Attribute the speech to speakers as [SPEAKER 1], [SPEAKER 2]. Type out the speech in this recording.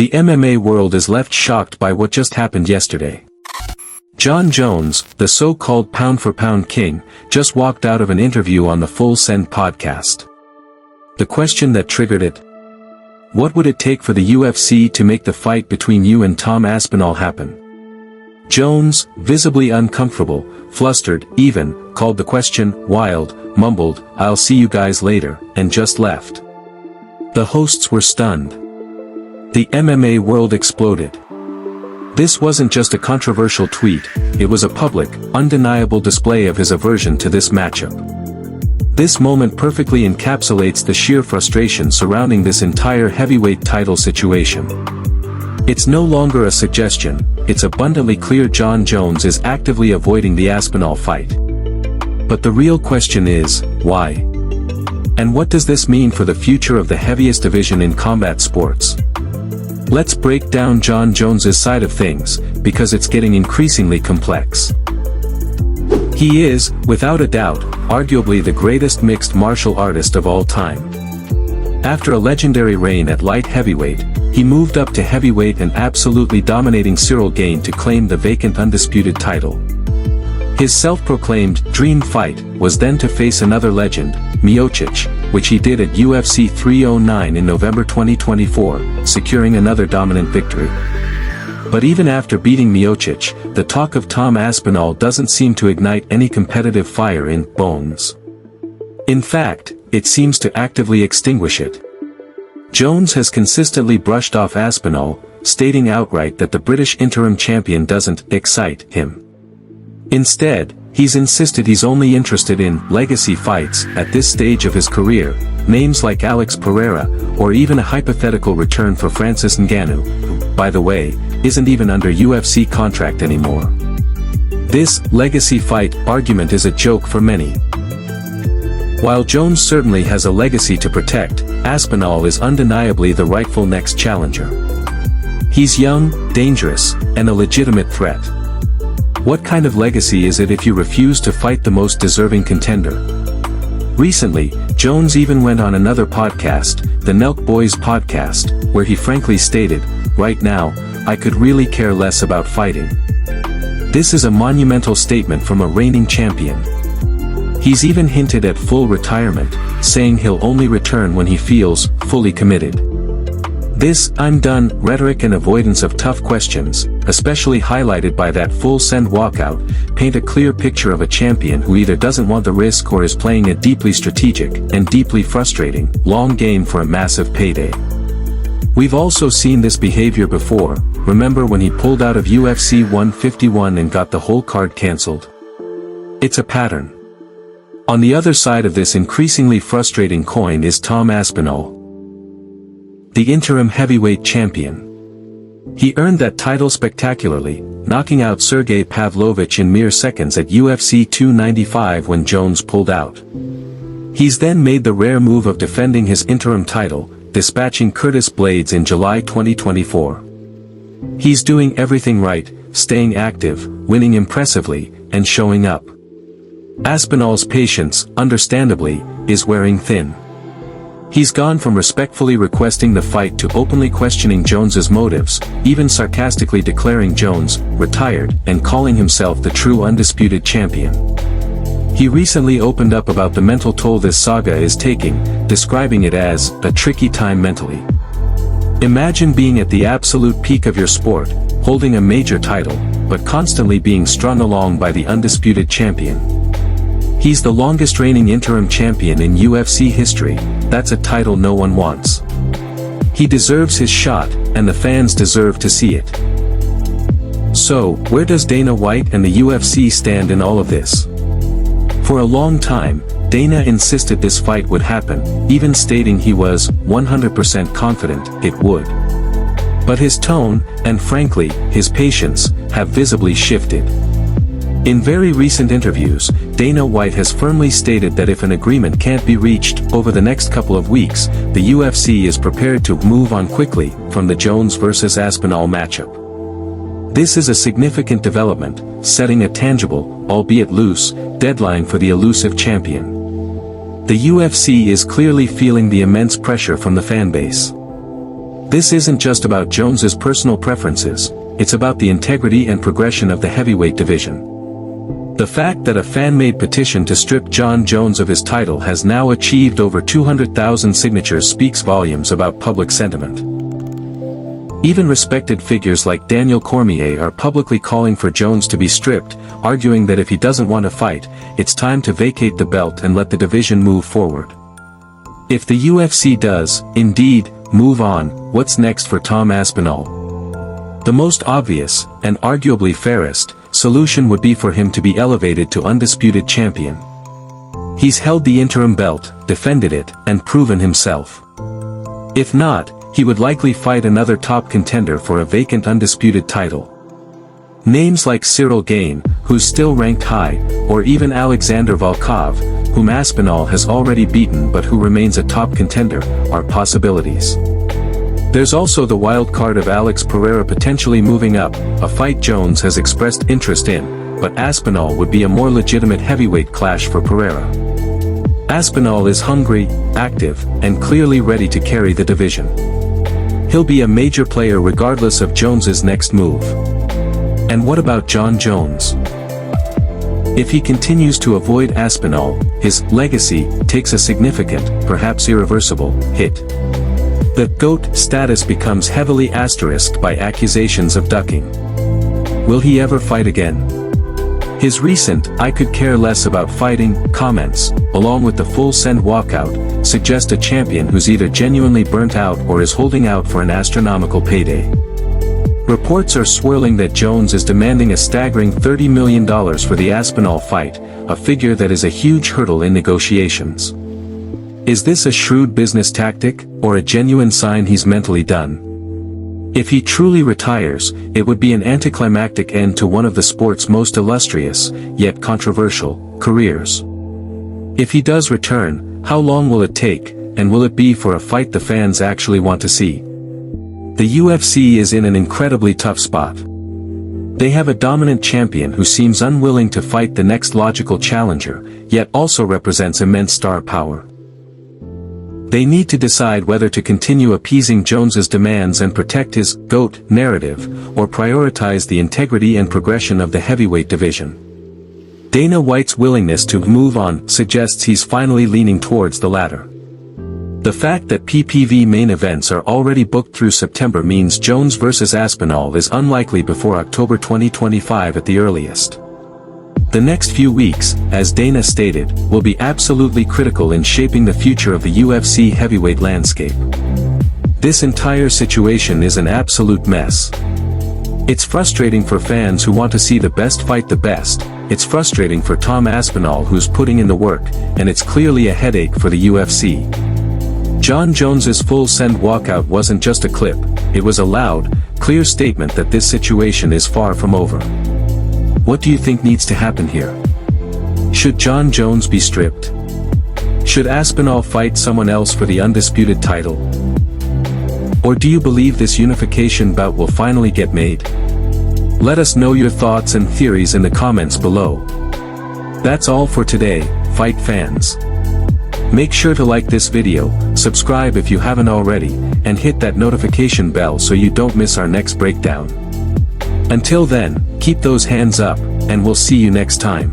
[SPEAKER 1] The MMA world is left shocked by what just happened yesterday. Jon Jones, the so-called pound-for-pound king, just walked out of an interview on the Full Send podcast. The question that triggered it: what would it take for the UFC to make the fight between you and Tom Aspinall happen? Jones, visibly uncomfortable, flustered, even, called the question wild, mumbled, "I'll see you guys later," and just left. The hosts were stunned. The MMA world exploded. This wasn't just a controversial tweet, it was a public, undeniable display of his aversion to this matchup. This moment perfectly encapsulates the sheer frustration surrounding this entire heavyweight title situation. It's no longer a suggestion, it's abundantly clear Jon Jones is actively avoiding the Aspinall fight. But the real question is, why? And what does this mean for the future of the heaviest division in combat sports? Let's break down Jon Jones's side of things, because it's getting increasingly complex. He is, without a doubt, arguably the greatest mixed martial artist of all time. After a legendary reign at light heavyweight, he moved up to heavyweight and absolutely dominating Cyril Gane to claim the vacant undisputed title. His self-proclaimed dream fight was then to face another legend, Miocic, which he did at UFC 309 in November 2024, securing another dominant victory. But even after beating Miocic, the talk of Tom Aspinall doesn't seem to ignite any competitive fire in bones. In fact, it seems to actively extinguish it. Jones has consistently brushed off Aspinall, stating outright that the British interim champion doesn't excite him. Instead, he's insisted he's only interested in legacy fights at this stage of his career, names like Alex Pereira, or even a hypothetical return for Francis Ngannou, who, by the way, isn't even under UFC contract anymore. This legacy fight argument is a joke for many. While Jones certainly has a legacy to protect, Aspinall is undeniably the rightful next challenger. He's young, dangerous, and a legitimate threat. What kind of legacy is it if you refuse to fight the most deserving contender? Recently, Jones even went on another podcast, the Nelk Boys podcast, where he frankly stated, "Right now, I could really care less about fighting." This is a monumental statement from a reigning champion. He's even hinted at full retirement, saying he'll only return when he feels fully committed. This "I'm done" rhetoric and avoidance of tough questions, especially highlighted by that full send walkout, paint a clear picture of a champion who either doesn't want the risk or is playing a deeply strategic and deeply frustrating long game for a massive payday. We've also seen this behavior before. Remember when he pulled out of UFC 151 and got the whole card cancelled? It's a pattern. On the other side of this increasingly frustrating coin is Tom Aspinall, the interim heavyweight champion. He earned that title spectacularly, knocking out Sergey Pavlovich in mere seconds at UFC 295 when Jones pulled out. He's then made the rare move of defending his interim title, dispatching Curtis Blades in July 2024. He's doing everything right, staying active, winning impressively, and showing up. Aspinall's patience, understandably, is wearing thin. He's gone from respectfully requesting the fight to openly questioning Jones's motives, even sarcastically declaring Jones retired and calling himself the true undisputed champion. He recently opened up about the mental toll this saga is taking, describing it as a tricky time mentally. Imagine being at the absolute peak of your sport, holding a major title, but constantly being strung along by the undisputed champion. He's the longest reigning interim champion in UFC history. That's a title no one wants. He deserves his shot, and the fans deserve to see it. So, where does Dana White and the UFC stand in all of this? For a long time, Dana insisted this fight would happen, even stating he was 100% confident it would. But his tone, and frankly, his patience, have visibly shifted. In very recent interviews, Dana White has firmly stated that if an agreement can't be reached over the next couple of weeks, the UFC is prepared to move on quickly from the Jones vs. Aspinall matchup. This is a significant development, setting a tangible, albeit loose, deadline for the elusive champion. The UFC is clearly feeling the immense pressure from the fanbase. This isn't just about Jones's personal preferences, it's about the integrity and progression of the heavyweight division. The fact that a fan-made petition to strip Jon Jones of his title has now achieved over 200,000 signatures speaks volumes about public sentiment. Even respected figures like Daniel Cormier are publicly calling for Jones to be stripped, arguing that if he doesn't want to fight, it's time to vacate the belt and let the division move forward. If the UFC does, indeed, move on, what's next for Tom Aspinall? The most obvious, and arguably fairest, solution would be for him to be elevated to undisputed champion. He's held the interim belt, defended it, and proven himself. If not, he would likely fight another top contender for a vacant undisputed title. Names like Cyril Gane, who's still ranked high, or even Alexander Volkov, whom Aspinall has already beaten but who remains a top contender, are possibilities. There's also the wild card of Alex Pereira potentially moving up, a fight Jones has expressed interest in, but Aspinall would be a more legitimate heavyweight clash for Pereira. Aspinall is hungry, active, and clearly ready to carry the division. He'll be a major player regardless of Jones's next move. And what about Jon Jones? If he continues to avoid Aspinall, his legacy takes a significant, perhaps irreversible, hit. The GOAT status becomes heavily asterisked by accusations of ducking. Will he ever fight again? His recent "I could care less about fighting" comments, along with the full send walkout, suggest a champion who's either genuinely burnt out or is holding out for an astronomical payday. Reports are swirling that Jones is demanding a staggering $30 million for the Aspinall fight, a figure that is a huge hurdle in negotiations. Is this a shrewd business tactic, or a genuine sign he's mentally done? If he truly retires, it would be an anticlimactic end to one of the sport's most illustrious, yet controversial, careers. If he does return, how long will it take, and will it be for a fight the fans actually want to see? The UFC is in an incredibly tough spot. They have a dominant champion who seems unwilling to fight the next logical challenger, yet also represents immense star power. They need to decide whether to continue appeasing Jones's demands and protect his GOAT narrative, or prioritize the integrity and progression of the heavyweight division. Dana White's willingness to move on suggests he's finally leaning towards the latter. The fact that PPV main events are already booked through September means Jones vs Aspinall is unlikely before October 2025 at the earliest. The next few weeks, as Dana stated, will be absolutely critical in shaping the future of the UFC heavyweight landscape. This entire situation is an absolute mess. It's frustrating for fans who want to see the best fight the best, it's frustrating for Tom Aspinall who's putting in the work, and it's clearly a headache for the UFC. Jon Jones's full send walkout wasn't just a clip, it was a loud, clear statement that this situation is far from over. What do you think needs to happen here? Should Jon Jones be stripped? Should Aspinall fight someone else for the undisputed title? Or do you believe this unification bout will finally get made? Let us know your thoughts and theories in the comments below. That's all for today, fight fans. Make sure to like this video, subscribe if you haven't already, and hit that notification bell so you don't miss our next breakdown. Until then, keep those hands up, and we'll see you next time.